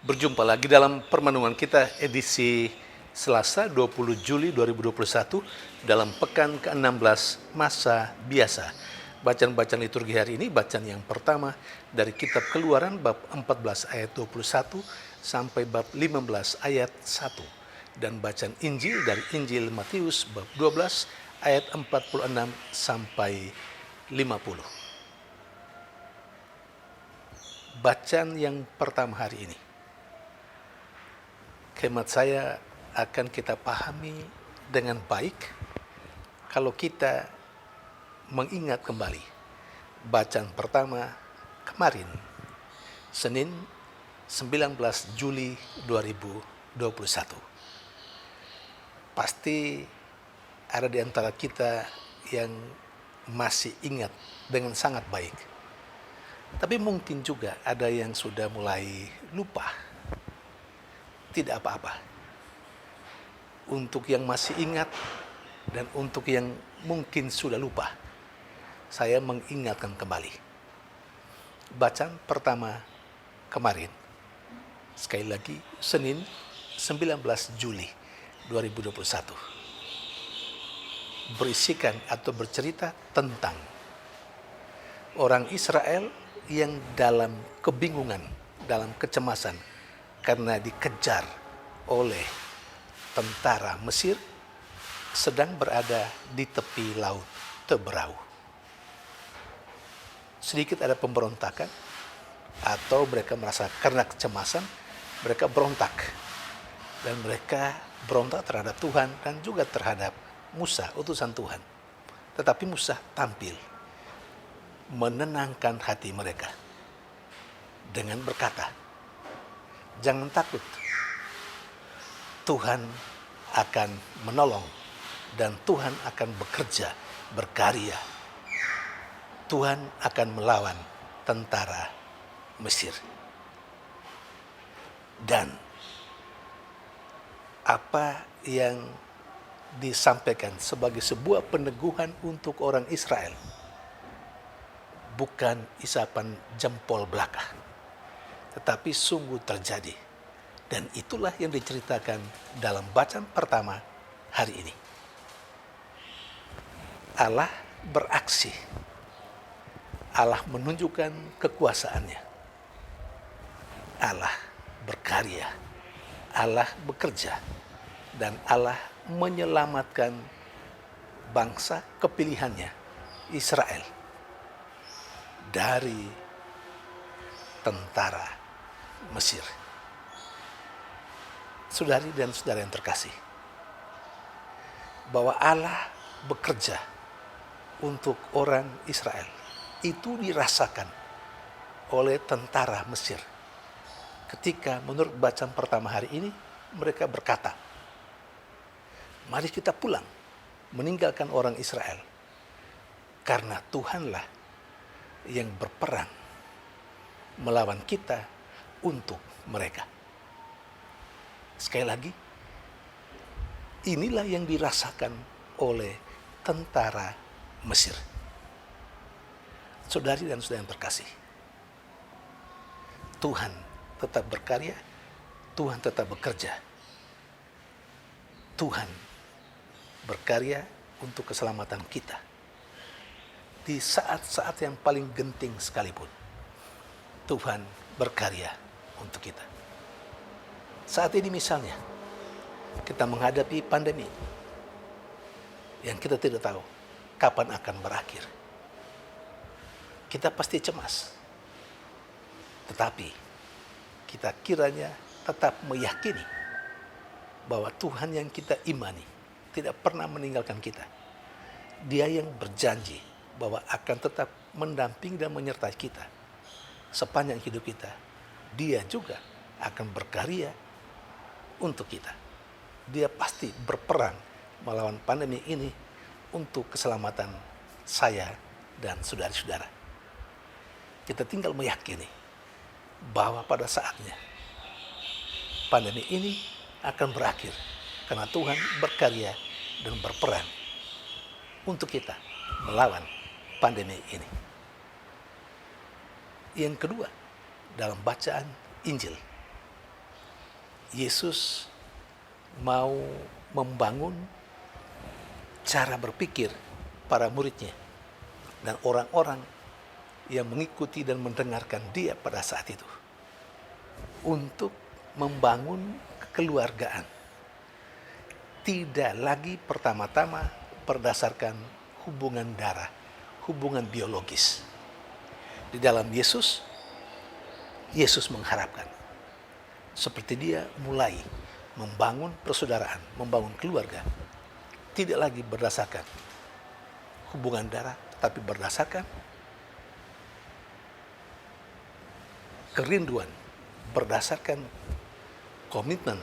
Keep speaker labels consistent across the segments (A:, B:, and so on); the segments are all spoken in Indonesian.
A: Berjumpa lagi dalam permenungan kita edisi Selasa 20 Juli 2021 dalam pekan ke-16 masa biasa. Bacaan-bacaan liturgi hari ini, bacaan yang pertama dari kitab Keluaran bab 14 ayat 21 sampai bab 15 ayat 1. Dan bacaan Injil dari Injil Matius bab 12 ayat 46 sampai 50. Bacaan yang pertama hari ini, hemat saya akan kita pahami dengan baik kalau kita mengingat kembali bacaan pertama kemarin, Senin 19 Juli 2021. Pasti ada di antara kita yang masih ingat dengan sangat baik. Tapi mungkin juga ada yang sudah mulai lupa. Tidak apa-apa. Untuk yang masih ingat dan untuk yang mungkin sudah lupa, saya mengingatkan kembali. Bacaan pertama kemarin, sekali lagi Senin 19 Juli 2021, berisikan atau bercerita tentang orang Israel yang dalam kebingungan, dalam kecemasan, karena dikejar oleh tentara Mesir sedang berada di tepi laut Teberau. Sedikit ada pemberontakan atau mereka merasa karena kecemasan mereka berontak. Dan mereka berontak terhadap Tuhan dan juga terhadap Musa, utusan Tuhan. Tetapi Musa tampil menenangkan hati mereka dengan berkata, "Jangan takut, Tuhan akan menolong dan Tuhan akan bekerja, berkarya. Tuhan akan melawan tentara Mesir." Dan apa yang disampaikan sebagai sebuah peneguhan untuk orang Israel bukan isapan jempol belaka, tetapi sungguh terjadi. Dan itulah yang diceritakan dalam bacaan pertama hari ini. Allah beraksi. Allah menunjukkan kekuasaannya. Allah berkarya. Allah bekerja. Dan Allah menyelamatkan bangsa kepilihannya, Israel, dari tentara Mesir. Saudari dan saudara yang terkasih, bahwa Allah bekerja untuk orang Israel itu dirasakan oleh tentara Mesir. Ketika menurut bacaan pertama hari ini mereka berkata, "Mari kita pulang, meninggalkan orang Israel, karena Tuhanlah yang berperang melawan kita untuk mereka." Sekali lagi, inilah yang dirasakan oleh tentara Mesir. Saudari dan saudara yang terkasih, Tuhan tetap berkarya, Tuhan tetap bekerja. Tuhan berkarya untuk keselamatan kita. Di saat-saat yang paling genting sekalipun, Tuhan berkarya untuk kita. Saat ini misalnya, kita menghadapi pandemi yang kita tidak tahu kapan akan berakhir. Kita pasti cemas. Tetapi kita kiranya tetap meyakini bahwa Tuhan yang kita imani tidak pernah meninggalkan kita. Dia yang berjanji bahwa akan tetap mendampingi dan menyertai kita sepanjang hidup kita. Dia juga akan berkarya untuk kita. Dia pasti berperang melawan pandemi ini untuk keselamatan saya dan saudara-saudara. Kita tinggal meyakini bahwa pada saatnya pandemi ini akan berakhir karena Tuhan berkarya dan berperang untuk kita melawan pandemi ini. Yang kedua, dalam bacaan Injil, Yesus mau membangun cara berpikir para muridnya dan orang-orang yang mengikuti dan mendengarkan dia pada saat itu untuk membangun kekeluargaan. Tidak lagi pertama-tama berdasarkan hubungan darah, hubungan biologis. Di dalam Yesus mengharapkan seperti dia mulai membangun persaudaraan, membangun keluarga, tidak lagi berdasarkan hubungan darah, tapi berdasarkan kerinduan, berdasarkan komitmen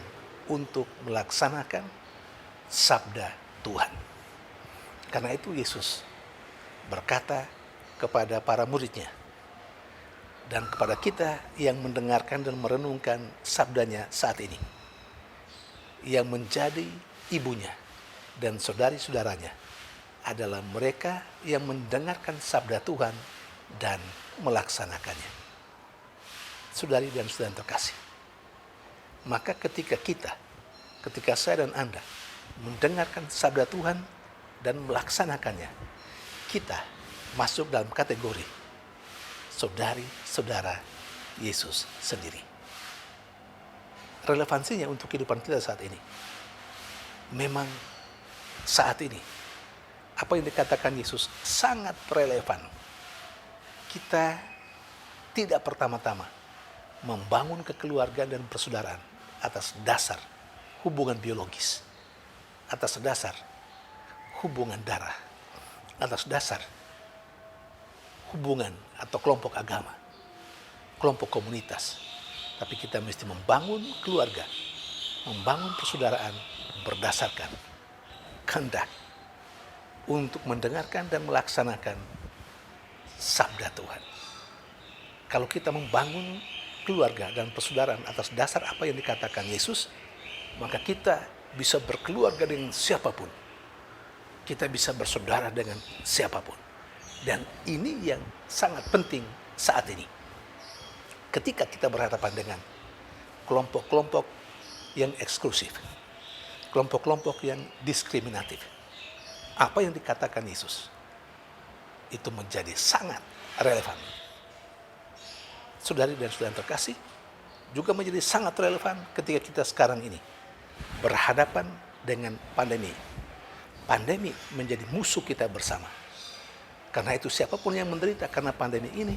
A: untuk melaksanakan sabda Tuhan. Karena itu Yesus berkata kepada para muridnya dan kepada kita yang mendengarkan dan merenungkan sabdanya saat ini, yang menjadi ibunya dan saudari-saudaranya adalah mereka yang mendengarkan sabda Tuhan dan melaksanakannya. Saudari dan saudara terkasih, maka ketika saya dan Anda mendengarkan sabda Tuhan dan melaksanakannya, kita masuk dalam kategori saudari-saudara Yesus sendiri. Relevansinya untuk kehidupan kita saat ini, memang saat ini apa yang dikatakan Yesus sangat relevan. Kita tidak pertama-tama membangun kekeluargaan dan persaudaraan atas dasar hubungan biologis, atas dasar hubungan darah, atas dasar hubungan atau kelompok agama, kelompok komunitas. Tapi kita mesti membangun keluarga, membangun persaudaraan berdasarkan kehendak untuk mendengarkan dan melaksanakan sabda Tuhan. Kalau kita membangun keluarga dan persaudaraan atas dasar apa yang dikatakan Yesus, maka kita bisa berkeluarga dengan siapapun. Kita bisa bersaudara dengan siapapun. Dan ini yang sangat penting saat ini. Ketika kita berhadapan dengan kelompok-kelompok yang eksklusif, kelompok-kelompok yang diskriminatif, apa yang dikatakan Yesus itu menjadi sangat relevan. Saudari dan saudara terkasih, juga menjadi sangat relevan ketika kita sekarang ini berhadapan dengan pandemi. Pandemi menjadi musuh kita bersama. Karena itu siapapun yang menderita karena pandemi ini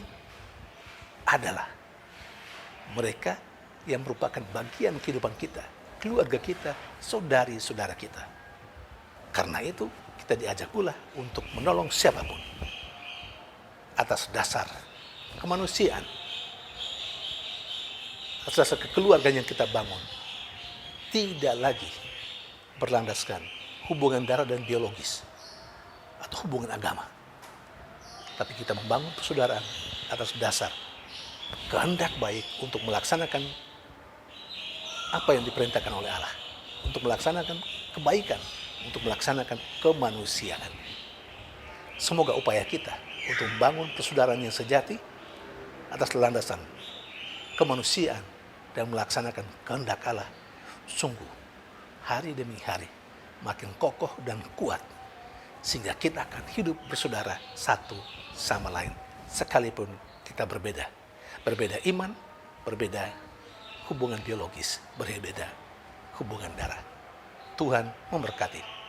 A: adalah mereka yang merupakan bagian kehidupan kita, keluarga kita, saudari-saudara kita. Karena itu kita diajak pula untuk menolong siapapun atas dasar kemanusiaan, atas dasar kekeluargaan yang kita bangun, tidak lagi berlandaskan hubungan darah dan biologis atau hubungan agama. Tapi kita membangun persaudaraan atas dasar kehendak baik untuk melaksanakan apa yang diperintahkan oleh Allah, untuk melaksanakan kebaikan, untuk melaksanakan kemanusiaan. Semoga upaya kita untuk membangun persaudaraan yang sejati atas landasan kemanusiaan dan melaksanakan kehendak Allah sungguh hari demi hari makin kokoh dan kuat, sehingga kita akan hidup bersaudara satu sama lain sekalipun kita berbeda iman, berbeda hubungan biologis, berbeda hubungan darah. Tuhan memberkati.